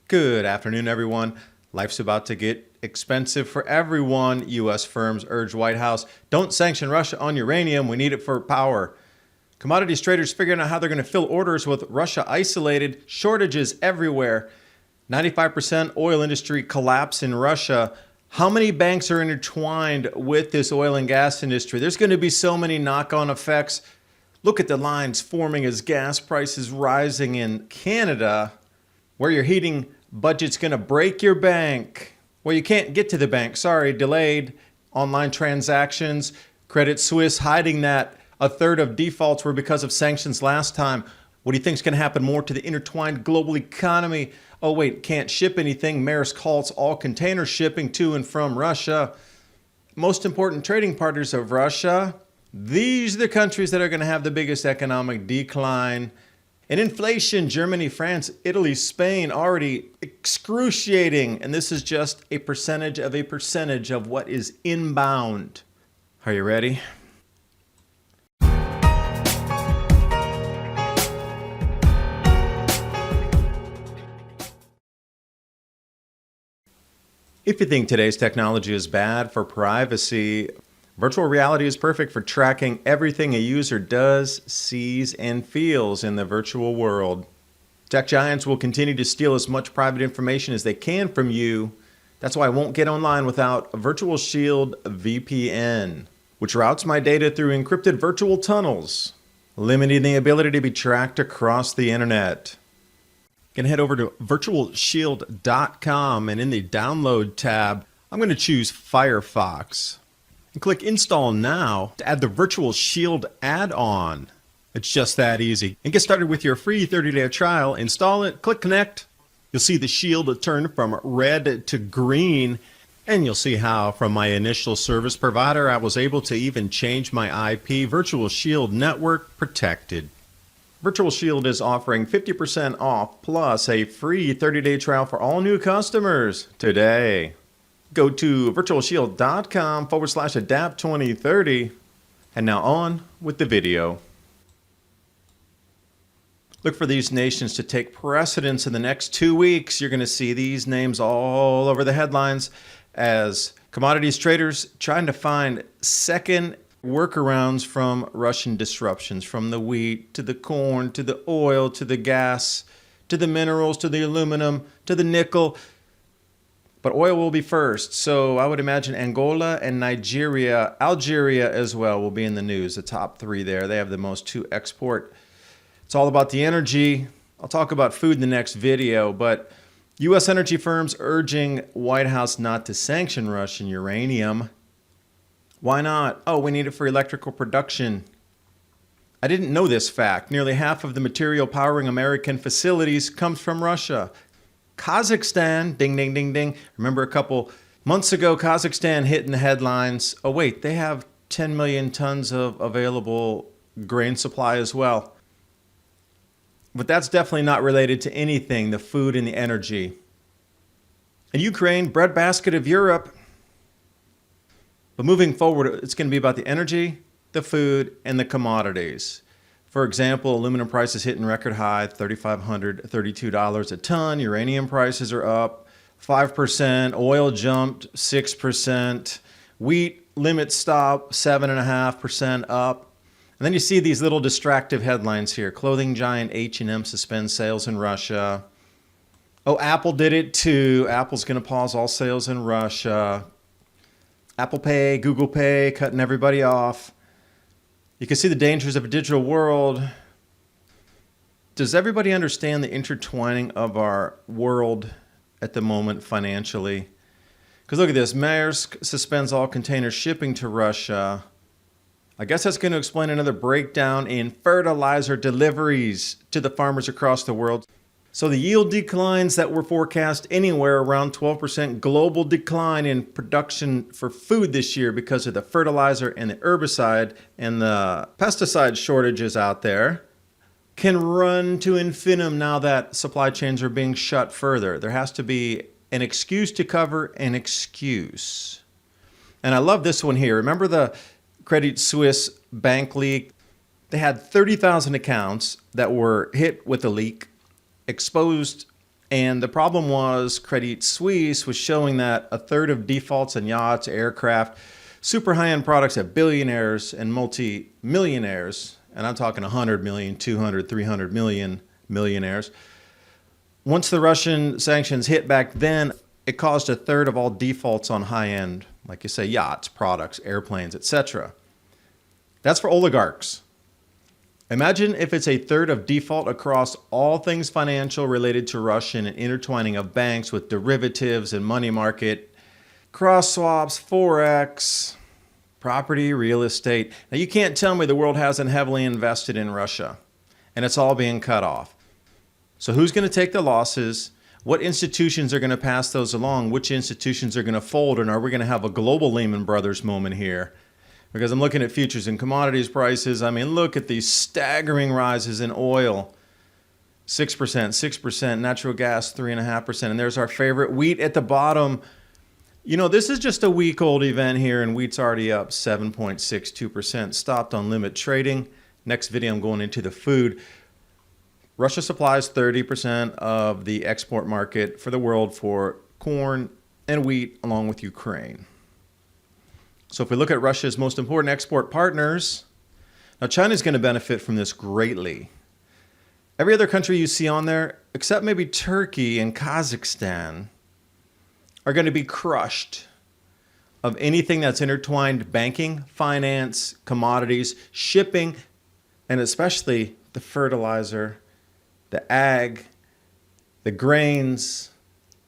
Good afternoon, everyone. Life's about to get expensive for everyone. U.S. firms urge White House, don't sanction Russia on uranium. We need it for power. Commodities traders figuring out how they're going to fill orders with Russia isolated, shortages everywhere. 95% oil industry collapse in Russia. How many banks are intertwined with this oil and gas industry? There's going to be so many knock-on effects. Look at the lines forming as gas prices rising in Canada, where your heating budget's going to break your bank. Well, you can't get to the bank. Sorry, delayed online transactions. Credit Suisse hiding that a third of defaults were because of sanctions last time. What do you think is going to happen more to the intertwined global economy? Oh, wait, can't ship anything. Maersk halts all container shipping to and from Russia. Most important trading partners of Russia. These are the countries that are going to have the biggest economic decline. And inflation, Germany, France, Italy, Spain, already excruciating. And this is just a percentage of what is inbound. Are you ready? If you think today's technology is bad for privacy, virtual reality is perfect for tracking everything a user does, sees, and feels in the virtual world. Tech giants will continue to steal as much private information as they can from you. That's why I won't get online without a Virtual Shield VPN, which routes my data through encrypted virtual tunnels, limiting the ability to be tracked across the internet. You can head over to virtualshield.com, and in the download tab, I'm going to choose Firefox. And click Install Now to add the Virtual Shield add-on. It's just that easy. And get started with your free 30-day trial. Install it, click Connect. You'll see the shield turn from red to green. And you'll see how from my initial service provider, I was able to even change my IP. Virtual Shield Network protected. Virtual Shield is offering 50% off plus a free 30-day trial for all new customers today. Go to virtualshield.com/adapt2030. And now on with the video. Look for these nations to take precedence in the next 2 weeks. You're going to see these names all over the headlines as commodities traders trying to find second workarounds from Russian disruptions, from the wheat to the corn to the oil to the gas to the minerals to the aluminum to the nickel. But oil will be first, so I would imagine Angola and Nigeria, Algeria as well will be in the news, the top three there. They have the most to export. It's all about the energy. I'll talk about food in the next video, but U.S. energy firms urging White House not to sanction Russian uranium. Why not? Oh, we need it for electrical production. I didn't know this fact. Nearly half of the material powering American facilities comes from Russia. Kazakhstan, ding, ding, ding, ding. Remember a couple months ago, Kazakhstan hit in the headlines. Oh, wait, they have 10 million tons of available grain supply as well. But that's definitely not related to anything, the food and the energy. In Ukraine, breadbasket of Europe. But moving forward, it's going to be about the energy, the food, and the commodities. For example, aluminum prices hitting record high, $3,532 a ton. Uranium prices are up 5%. Oil jumped 6%. Wheat limit stop 7.5% up. And then you see these little distractive headlines here. Clothing giant H&M suspends sales in Russia. Oh, Apple did it too. Apple's going to pause all sales in Russia. Apple Pay, Google Pay, cutting everybody off. You can see the dangers of a digital world. Does everybody understand the intertwining of our world at the moment financially? Because look at this. Maersk suspends all container shipping to Russia. I guess that's going to explain another breakdown in fertilizer deliveries to the farmers across the world. So the yield declines that were forecast anywhere around 12% global decline in production for food this year because of the fertilizer and the herbicide and the pesticide shortages out there can run to infinitum now that supply chains are being shut further. There has to be an excuse to cover an excuse. And I love this one here. Remember the Credit Suisse bank leak? They had 30,000 accounts that were hit with a leak, exposed And the problem was Credit Suisse was showing that a third of defaults on yachts, aircraft, super high-end products at billionaires and multi-millionaires, and I'm talking 100 million, 200, 300 million millionaires. Once the Russian sanctions hit back then, it caused a third of all defaults on high-end, like you say, yachts, products, airplanes, etc. That's for oligarchs. Imagine if it's a third of default across all things financial related to Russian and intertwining of banks with derivatives and money market, cross swaps, forex, property, real estate. Now you can't tell me the world hasn't heavily invested in Russia and it's all being cut off. So who's going to take the losses? What institutions are going to pass those along? Which institutions are going to fold? And are we going to have a global Lehman Brothers moment here? Because I'm looking at futures and commodities prices. I mean, look at these staggering rises in oil. 6%, natural gas, 3.5%. And there's our favorite wheat at the bottom. You know, this is just a week-old event here, and wheat's already up 7.62%. Stopped on limit trading. Next video, I'm going into the food. Russia supplies 30% of the export market for the world for corn and wheat, along with Ukraine. So if we look at Russia's most important export partners, now China's going to benefit from this greatly. Every other country you see on there, except maybe Turkey and Kazakhstan, are going to be crushed of anything that's intertwined banking, finance, commodities, shipping, and especially the fertilizer, the ag, the grains,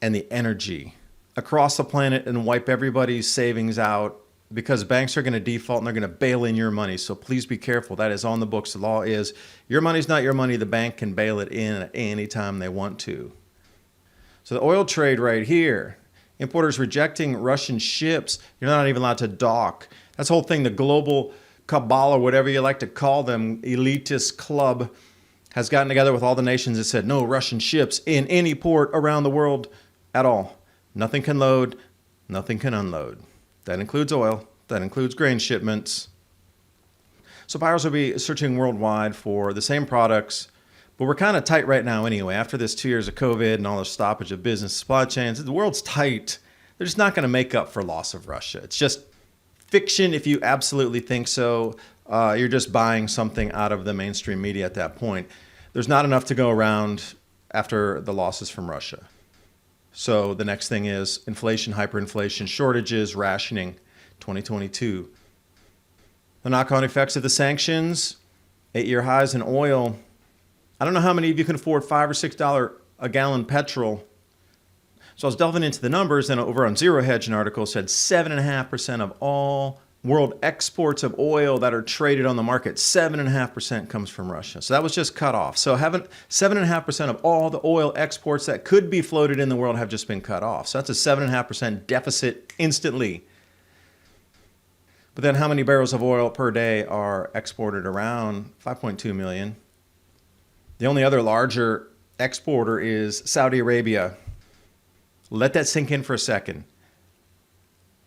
and the energy across the planet and wipe everybody's savings out because banks are going to default and they're going to bail in your money. So please be careful. That is on the books. The law is your money's not your money. The bank can bail it in at any time they want to. So the oil trade right here, importers rejecting Russian ships. You're not even allowed to dock. That's the whole thing. The global cabal, or whatever you like to call them, elitist club, has gotten together with all the nations and said, no Russian ships in any port around the world at all. Nothing can load, nothing can unload. That includes oil, that includes grain shipments. So buyers will be searching worldwide for the same products, but we're kind of tight right now anyway. After this 2 years of COVID and all the stoppage of business supply chains, the world's tight. They're just not going to make up for loss of Russia. It's just fiction if you absolutely think so. You're just buying something out of the mainstream media at that point. There's not enough to go around after the losses from Russia. So the next thing is inflation, hyperinflation, shortages, rationing, 2022. The knock-on effects of the sanctions, 8-year highs in oil. I don't know how many of you can afford $5 or $6 a gallon petrol. So I was delving into the numbers, and over on Zero Hedge, an article said 7.5% of all world exports of oil that are traded on the market, 7.5% comes from Russia. So that was just cut off. So 7.5% of all the oil exports that could be floated in the world have just been cut off. So that's a 7.5% deficit instantly. But then how many barrels of oil per day are exported around? 5.2 million. The only other larger exporter is Saudi Arabia. Let that sink in for a second.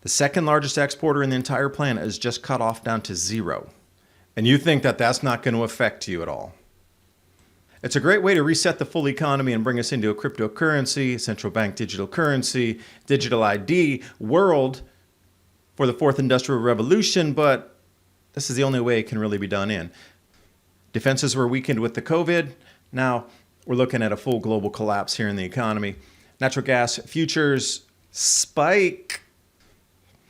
The second largest exporter in the entire planet is just cut off down to 0. And you think that that's not going to affect you at all. It's a great way to reset the full economy and bring us into a cryptocurrency, central bank digital currency, digital ID world for the fourth industrial revolution, but this is the only way it can really be done in. Defenses were weakened with the COVID. Now we're looking at a full global collapse here in the economy. Natural gas futures spike.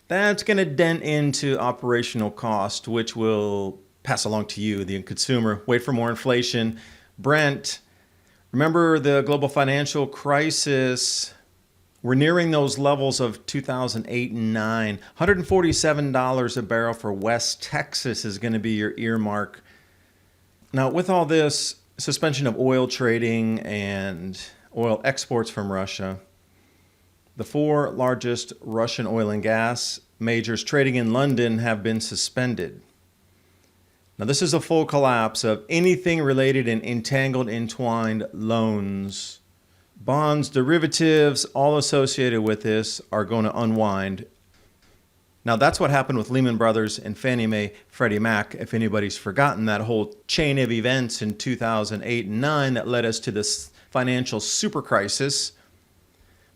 That's going to dent into operational cost, which will pass along to you, the consumer. Wait for more inflation. Brent, remember the global financial crisis? We're nearing those levels of 2008 and 9. $147 a barrel for West Texas is going to be your earmark. Now, with all this suspension of oil trading and oil exports from Russia, the 4 largest Russian oil and gas majors trading in London have been suspended. Now, this is a full collapse of anything related in entangled, entwined loans. Bonds, derivatives, all associated with this are going to unwind. Now, that's what happened with Lehman Brothers and Fannie Mae, Freddie Mac, if anybody's forgotten that whole chain of events in 2008 and 9 that led us to this financial super crisis.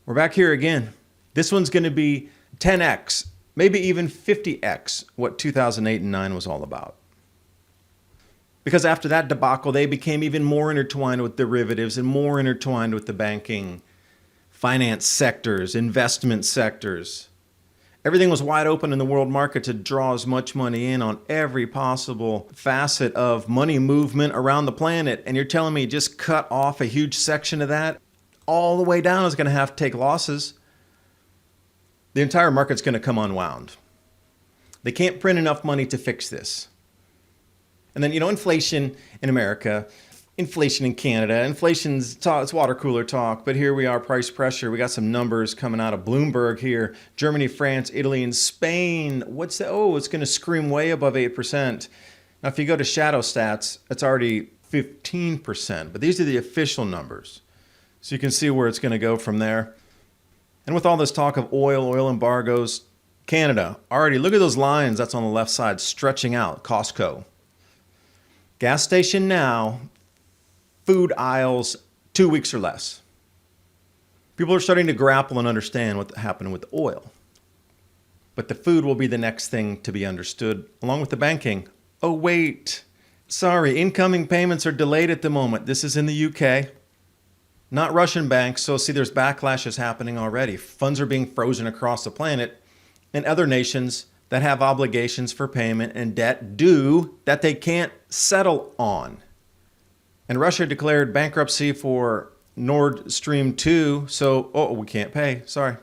We're back here again. This one's going to be 10x, maybe even 50x what 2008 and 9 was all about. Because after that debacle, they became even more intertwined with derivatives and more intertwined with the banking, finance sectors, investment sectors. Everything was wide open in the world market to draw as much money in on every possible facet of money movement around the planet. And you're telling me just cut off a huge section of that? All the way down is going to have to take losses. The entire market's going to come unwound. They can't print enough money to fix this. And then, inflation in America, inflation in Canada, inflation's talk, it's water cooler talk, but here we are, price pressure. We got some numbers coming out of Bloomberg here. Germany, France, Italy, and Spain. What's that? Oh, it's going to scream way above 8%. Now, if you go to shadow stats, it's already 15%, but these are the official numbers. So you can see where it's going to go from there. And with all this talk of oil embargoes, Canada, already look at those lines that's on the left side stretching out, Costco. Gas station now, food aisles, 2 weeks or less. People are starting to grapple and understand what happened with oil. But the food will be the next thing to be understood, along with the banking. Oh, wait. Sorry, incoming payments are delayed at the moment. This is in the UK, not Russian banks. So see, there's backlashes happening already. Funds are being frozen across the planet, and other nations that have obligations for payment and debt due that they can't settle on. And Russia declared bankruptcy for Nord Stream 2, so, we can't pay, sorry.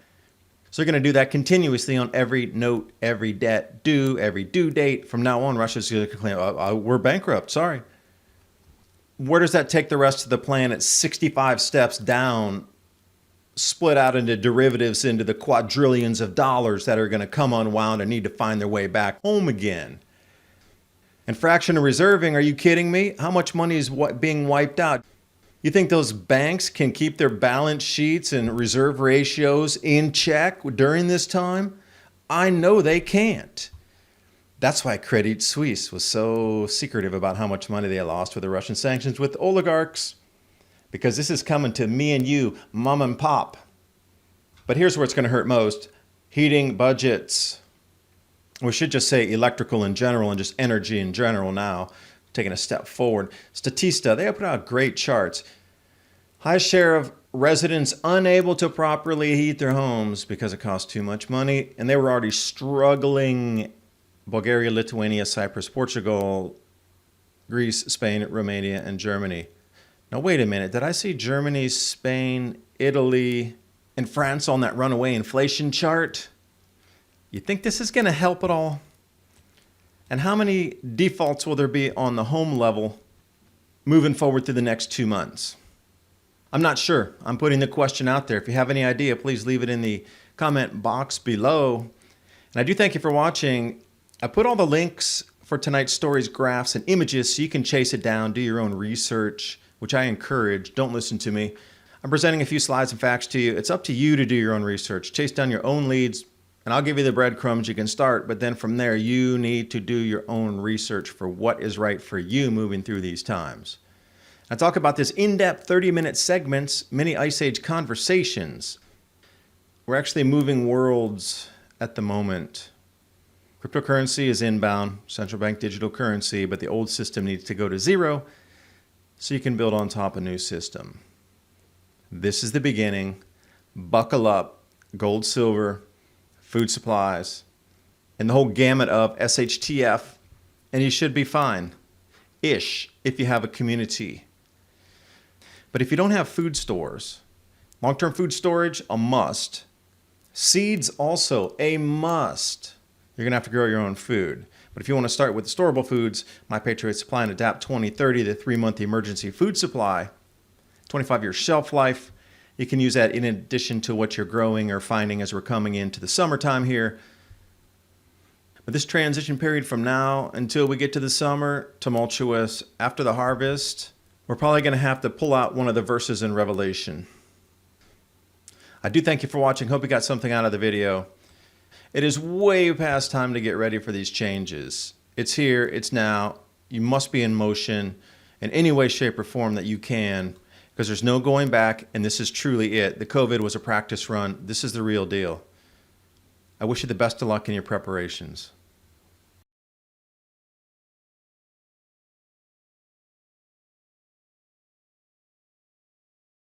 So they're going to do that continuously on every note, every debt due, every due date. From now on, Russia's going to claim, we're bankrupt, sorry. Where does that take the rest of the planet? 65 steps down, split out into derivatives, into the quadrillions of dollars that are going to come unwound and need to find their way back home again. And fractional reserving, are you kidding me? How much money is being wiped out? You think those banks can keep their balance sheets and reserve ratios in check during this time? I know they can't. That's why Credit Suisse was so secretive about how much money they lost with the Russian sanctions with oligarchs. Because this is coming to me and you, mom and pop. But here's where it's going to hurt most. Heating budgets. We should just say electrical in general and just energy in general now. Taking a step forward. Statista, they put out great charts. High share of residents unable to properly heat their homes because it costs too much money. And they were already struggling. Bulgaria, Lithuania, Cyprus, Portugal, Greece, Spain, Romania, and Germany. Now, wait a minute. Did I see Germany, Spain, Italy, and France on that runaway inflation chart? You think this is going to help at all? And how many defaults will there be on the home level moving forward through the next 2 months? I'm not sure. I'm putting the question out there. If you have any idea, please leave it in the comment box below. And I do thank you for watching. I put all the links for tonight's stories, graphs, and images so you can chase it down, do your own research, which I encourage. Don't listen to me. I'm presenting a few slides and facts to you. It's up to you to do your own research. Chase down your own leads, and I'll give you the breadcrumbs you can start, but then from there, you need to do your own research for what is right for you moving through these times. I talk about this in-depth 30-minute segments, mini Ice Age conversations. We're actually moving worlds at the moment. Cryptocurrency is inbound, central bank digital currency, but the old system needs to go to zero so you can build on top a new system. This is the beginning. Buckle up. Gold, silver, food supplies, and the whole gamut of SHTF, and you should be fine. Ish, if you have a community. But if you don't have food stores, long-term food storage, a must. Seeds also a must. You're going to have to grow your own food. But if you want to start with the storable foods, my Patriot Supply and Adapt 2030, the 3-month emergency food supply, 25-year shelf life. You can use that in addition to what you're growing or finding as we're coming into the summertime here. But this transition period from now until we get to the summer, tumultuous. After the harvest, we're probably going to have to pull out one of the verses in Revelation. I do thank you for watching. Hope you got something out of the video. It is way past time to get ready for these changes. It's here, it's now. You must be in motion in any way, shape, or form that you can. because there's no going back, and this is truly it. The COVID was a practice run. This is the real deal. I wish you the best of luck in your preparations.